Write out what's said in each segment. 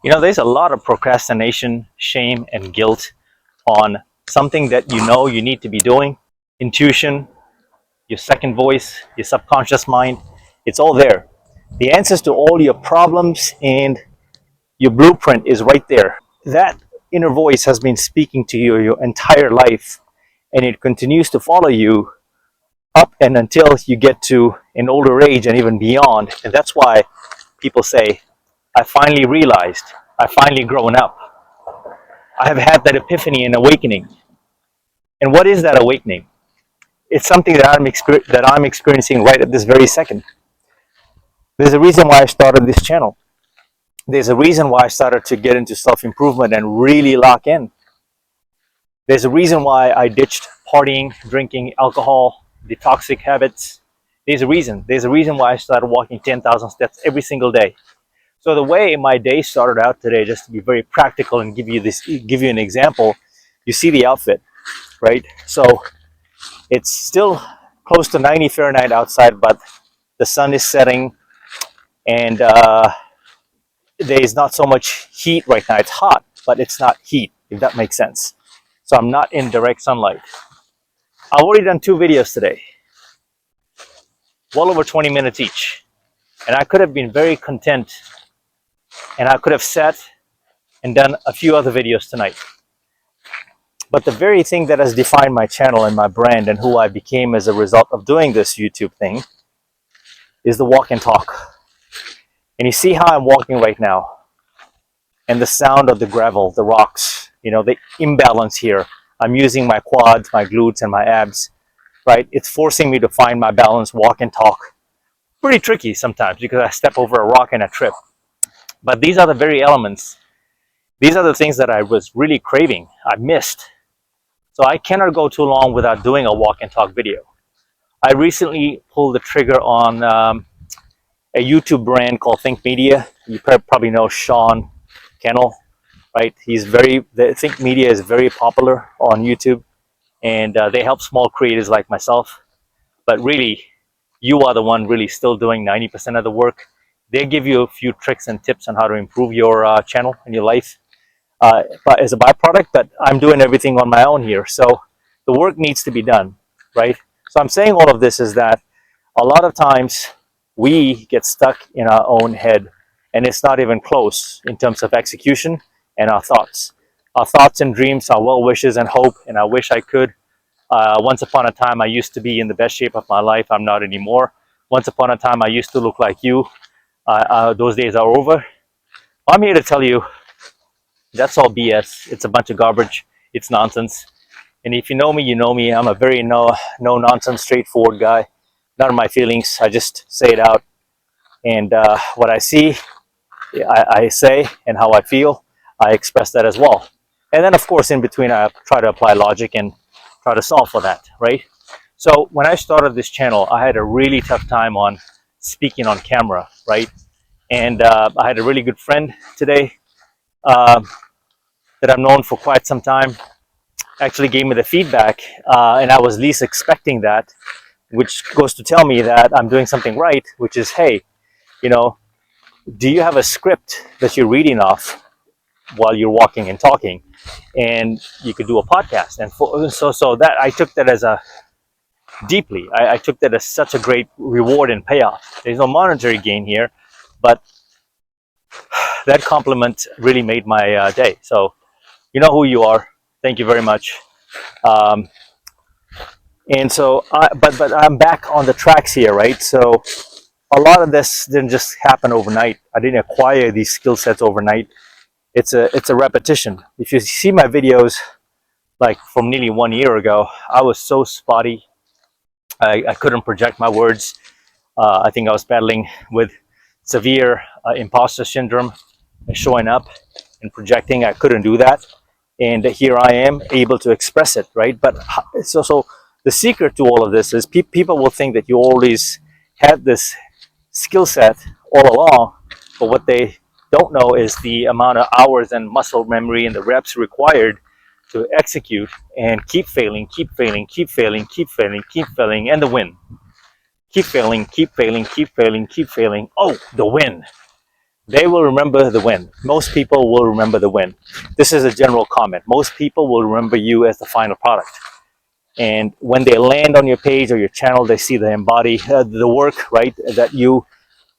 You know, there's a lot of procrastination, shame, and guilt on something that you know you need to be doing. Intuition, your second voice, your subconscious mind, it's all there. The answers to all your problems and your blueprint is right there. That inner voice has been speaking to you your entire life, and it continues to follow you up and until you get to an older age and even beyond. And that's why people say, I finally realized, I finally grown up. I have had that epiphany and awakening. And what is that awakening? It's something that I'm experiencing right at this very second. There's a reason why I started this channel. There's a reason why I started to get into self-improvement and really lock in. There's a reason why I ditched partying, drinking, alcohol, the toxic habits. There's a reason. There's a reason why I started walking 10,000 steps every single day. So the way my day started out today, just to be very practical and give you an example, you see the outfit, right? So it's still close to 90 Fahrenheit outside, but the sun is setting and there's not so much heat right now. It's hot, but it's not heat, if that makes sense. So I'm not in direct sunlight. I've already done 2 videos today, well over 20 minutes each. And I could have been very content and I could have sat and done a few other videos tonight. But the very thing that has defined my channel and my brand and who I became as a result of doing this YouTube thing is the walk and talk. And you see how I'm walking right now, and the sound of the gravel, the rocks, you know, the imbalance here. I'm using my quads, my glutes, and my abs, right? It's forcing me to find my balance, walk and talk. Pretty tricky sometimes because I step over a rock and I trip. But these are the very elements. These are the things that I was really craving. I missed. So I cannot go too long without doing a walk and talk video. I recently pulled the trigger on a YouTube brand called Think Media. You probably know Sean Kennel, right? The Think Media is very popular on YouTube, and they help small creators like myself. But really, you are the one really still doing 90% of the work. They give you a few tricks and tips on how to improve your channel and your life but as a byproduct, but I'm doing everything on my own here. So the work needs to be done, right? So I'm saying all of this is that a lot of times we get stuck in our own head and it's not even close in terms of execution and our thoughts. Our thoughts and dreams, our well wishes and hope, and I wish I could. Once upon a time, I used to be in the best shape of my life. I'm not anymore. Once upon a time, I used to look like you. Those days are over. I'm here to tell you that's all BS. It's a bunch of garbage. It's nonsense. And if you know me, you know me. I'm a very no-nonsense, straightforward guy. None of my feelings. I just say it out. And what I see, I say, and how I feel, I express that as well. And then, of course, in between, I try to apply logic and try to solve for that, right? So when I started this channel, I had a really tough time on speaking on camera, right? And I had a really good friend today that I've known for quite some time actually gave me the feedback, and I was least expecting that, which goes to tell me that I'm doing something right, which is, hey, you know, do you have a script that you're reading off while you're walking and talking? And you could do a podcast. And so that I took that as I took that as such a great reward and payoff. There's no monetary gain here, but that compliment really made my day. So you know who you are. Thank you very much. And so, but I'm back on the tracks here, right? So a lot of this didn't just happen overnight. I didn't acquire these skill sets overnight. It's a repetition. If you see my videos, like from nearly 1 year ago, I was so spotty. I couldn't project my words. I think I was battling with severe imposter syndrome, showing up and projecting. I couldn't do that. And here I am able to express it, right? But so the secret to all of this is people will think that you always had this skill set all along, but what they don't know is the amount of hours and muscle memory and the reps required to execute and keep failing, keep failing, keep failing, keep failing, keep failing, and the win. Keep failing, keep failing, keep failing, keep failing. Oh, the win. they will remember the win. Most people will remember the win. This is a general comment. Most people will remember you as the final product. And when they land on your page or your channel, they see the work, right, that you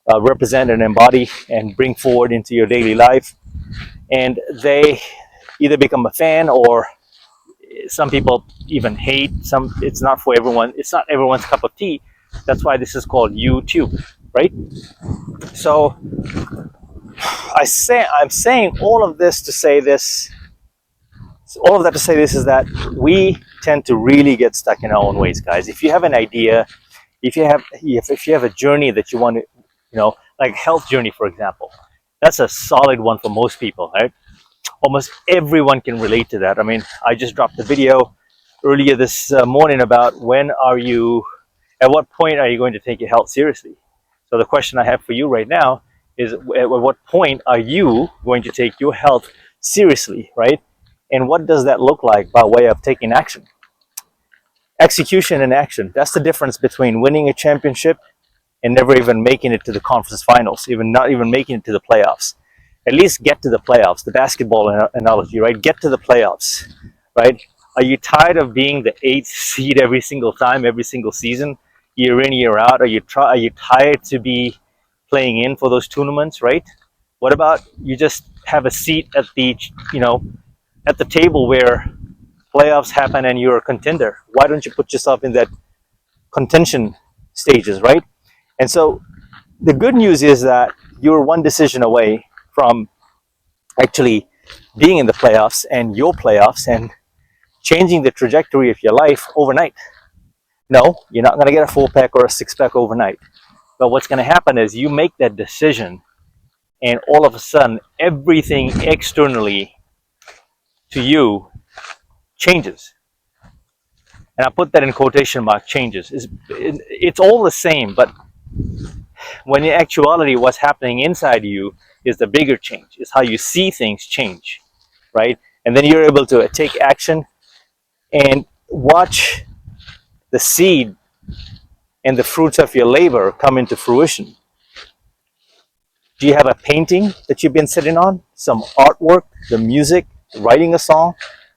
represent and embody and bring forward into your daily life. And they either become a fan, or some people even hate. It's not for everyone. It's not everyone's cup of tea. That's why this is called YouTube, right? So I'm saying all of this to say this. All of that to say this is that we tend to really get stuck in our own ways, guys. If you have an idea, if you have a journey that you want to, like health journey, for example, that's a solid one for most people, right? Almost everyone can relate to that. I mean, I just dropped a video earlier this morning about at what point are you going to take your health seriously? So the question I have for you right now is, at what point are you going to take your health seriously, right? And what does that look like by way of taking action? Execution and action. That's the difference between winning a championship and never even making it to the conference finals, not even making it to the playoffs. At least get to the playoffs, the basketball analogy, right? Get to the playoffs, right? Are you tired of being the 8th seed every single time, every single season, year in, year out? Are you tired to be playing in for those tournaments, right? What about you just have a seat at the table where playoffs happen and you're a contender? Why don't you put yourself in that contention stages, right? And so the good news is that you're one decision away from actually being in the playoffs and your playoffs and changing the trajectory of your life overnight. No, you're not going to get a 4-pack or a 6-pack overnight. But what's going to happen is you make that decision, and all of a sudden, everything externally to you changes. And I put that in quotation mark, changes. It's all the same, but when in actuality, what's happening inside you is the bigger change. Is how you see things change, right? And then you're able to take action and watch the seed and the fruits of your labor come into fruition. Do you have a painting that you've been sitting on? Some artwork, the music, writing a song,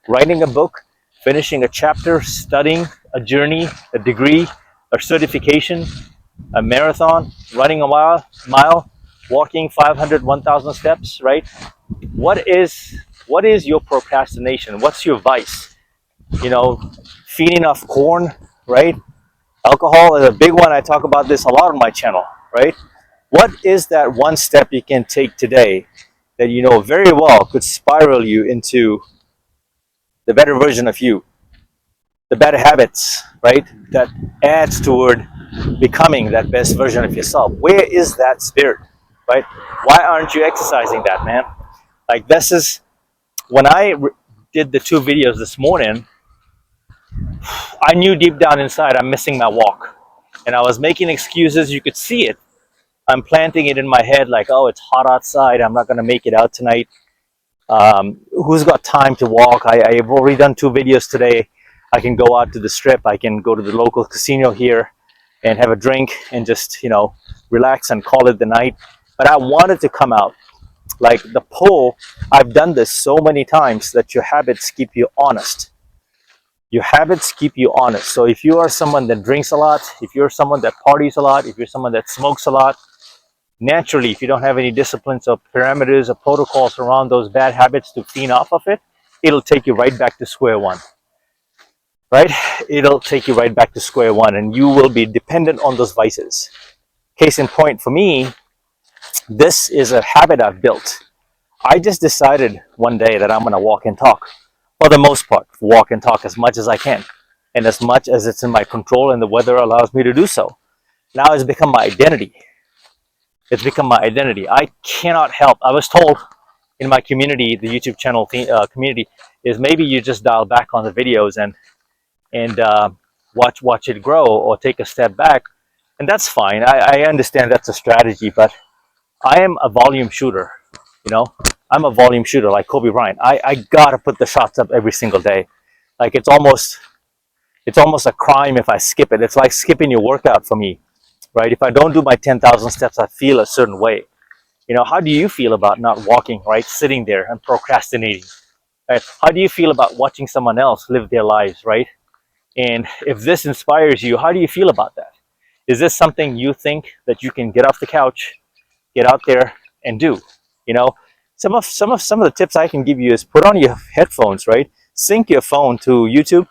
writing a book, finishing a chapter, studying, a journey, a degree, a certification, a marathon, running a mile, walking 500, 1,000 steps, right? What is your procrastination? What's your vice? Feeding off corn, right? Alcohol is a big one. I talk about this a lot on my channel, right? What is that one step you can take today that you know very well could spiral you into the better version of you, the better habits, right? That adds toward becoming that best version of yourself. Where is that spirit, right? Why aren't you exercising that, man? Like, this is when I did the 2 videos this morning. I knew deep down inside I'm missing my walk, and I was making excuses. You could see it. I'm planting it in my head like, oh, it's hot outside, I'm not going to make it out tonight. Who's got time to walk? I've already done 2 videos today. I can go out to the strip. I can go to the local casino here and have a drink and just, relax and call it the night. But I wanted to come out. Like the poll, I've done this so many times that your habits keep you honest. Your habits keep you honest. So if you are someone that drinks a lot, if you're someone that parties a lot, if you're someone that smokes a lot, naturally, if you don't have any disciplines or parameters or protocols around those bad habits to clean off of it, it'll take you right back to square one, right? It'll take you right back to square one, and you will be dependent on those vices. Case in point, for me, this is a habit I've built. I just decided one day that I'm going to walk and talk. For the most part, walk and talk as much as I can, and as much as it's in my control and the weather allows me to do so. Now it's become my identity. It's become my identity. I cannot help. I was told in my community, the YouTube channel community, is maybe you just dial back on the videos and watch it grow, or take a step back, and that's fine. I understand that's a strategy, but I am a volume shooter. I'm a volume shooter like Kobe Bryant. I gotta put the shots up every single day. Like it's almost a crime if I skip it. It's like skipping your workout for me, right? If I don't do my 10,000 steps, I feel a certain way. How do you feel about not walking, right? Sitting there and procrastinating, right? How do you feel about watching someone else live their lives, right? And if this inspires you, how do you feel about that? Is this something you think that you can get off the couch, get out there and do? You know, some of the tips I can give you is put on your headphones, right? Sync your phone to YouTube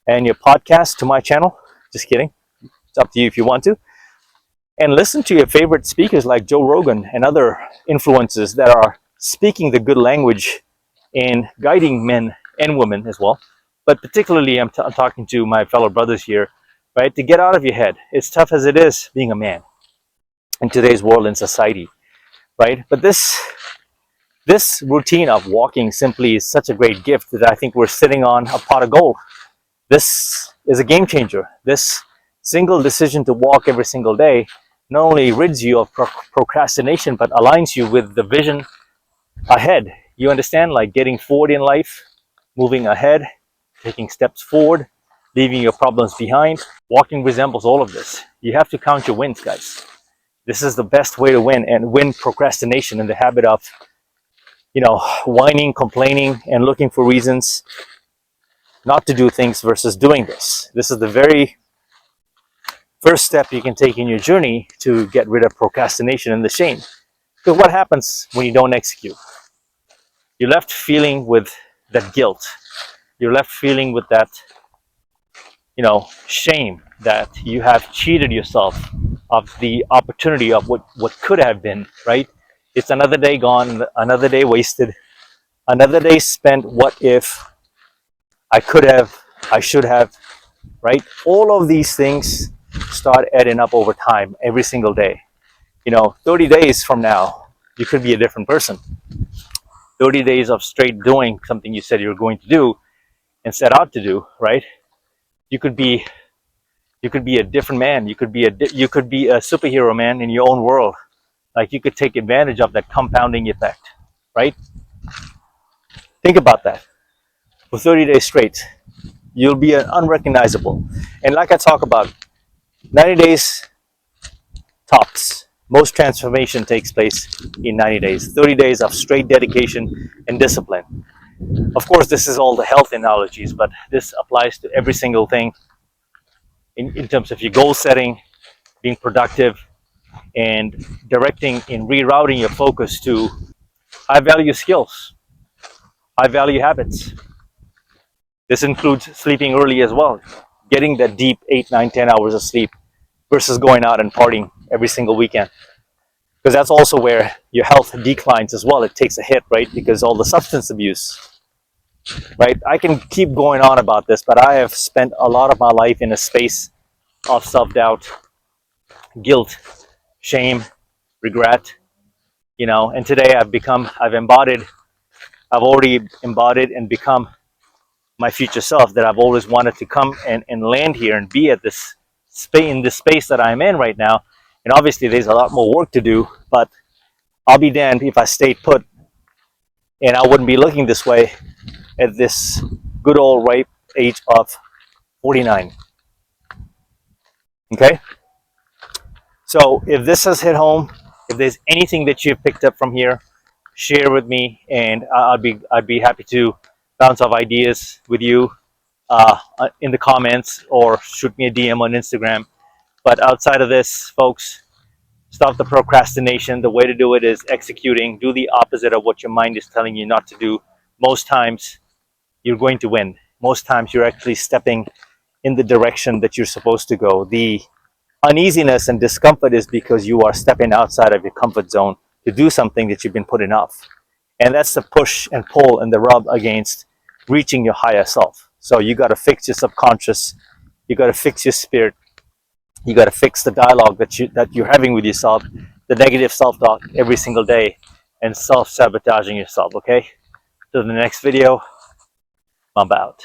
and your podcast to my channel. Just kidding. It's up to you if you want to. And listen to your favorite speakers like Joe Rogan and other influencers that are speaking the good language and guiding men and women as well. But particularly, I'm talking to my fellow brothers here, right? To get out of your head. It's tough as it is being a man in today's world and society, right? But this routine of walking simply is such a great gift that I think we're sitting on a pot of gold. This is a game changer. This single decision to walk every single day not only rids you of procrastination, but aligns you with the vision ahead. You understand, like getting forward in life, moving ahead, taking steps forward, leaving your problems behind. Walking resembles all of this. You have to count your wins, guys. This is the best way to win and win procrastination and the habit of, whining, complaining, and looking for reasons not to do things versus doing this. This is the very first step you can take in your journey to get rid of procrastination and the shame. Because what happens when you don't execute? You're left feeling with that guilt. You're left feeling with that, shame that you have cheated yourself of the opportunity of what could have been, right? It's another day gone, another day wasted, another day spent. What if I could have, I should have, right? All of these things start adding up over time, every single day. 30 days from now, you could be a different person. 30 days of straight doing something you said you were going to do and set out to do, right? You could be a different man. You could be a superhero man in your own world. Like, you could take advantage of that compounding effect, right? Think about that. For 30 days straight, you'll be unrecognizable. And like I talk about, 90 days tops. Most transformation takes place in 90 days. 30 days of straight dedication and discipline. Of course, this is all the health analogies, but this applies to every single thing in terms of your goal setting, being productive, and directing and rerouting your focus to high value skills, high value habits. This includes sleeping early as well, getting that deep 8, 9, 10 hours of sleep versus going out and partying every single weekend. Because that's also where your health declines as well. It takes a hit, right? Because all the substance abuse, right? I can keep going on about this, but I have spent a lot of my life in a space of self-doubt, guilt, shame, regret, and today I've already embodied and become my future self that I've always wanted to come and land here and be at this space, in this space that I'm in right now. And obviously there's a lot more work to do, but I'll be damned if I stayed put and I wouldn't be looking this way at this good old ripe age of 49. Okay? So if this has hit home, if there's anything that you've picked up from here, share with me, and I'd be happy to bounce off ideas with you in the comments, or shoot me a DM on Instagram. But outside of this, folks, stop the procrastination. The way to do it is executing. Do the opposite of what your mind is telling you not to do. Most times, you're going to win. Most times, you're actually stepping in the direction that you're supposed to go. The uneasiness and discomfort is because you are stepping outside of your comfort zone to do something that you've been putting off. And that's the push and pull and the rub against reaching your higher self. So you got to fix your subconscious. You got to fix your spirit. You got to fix the dialogue that you're having with yourself, the negative self-talk every single day, and self-sabotaging yourself, okay? To the next video, I'm out.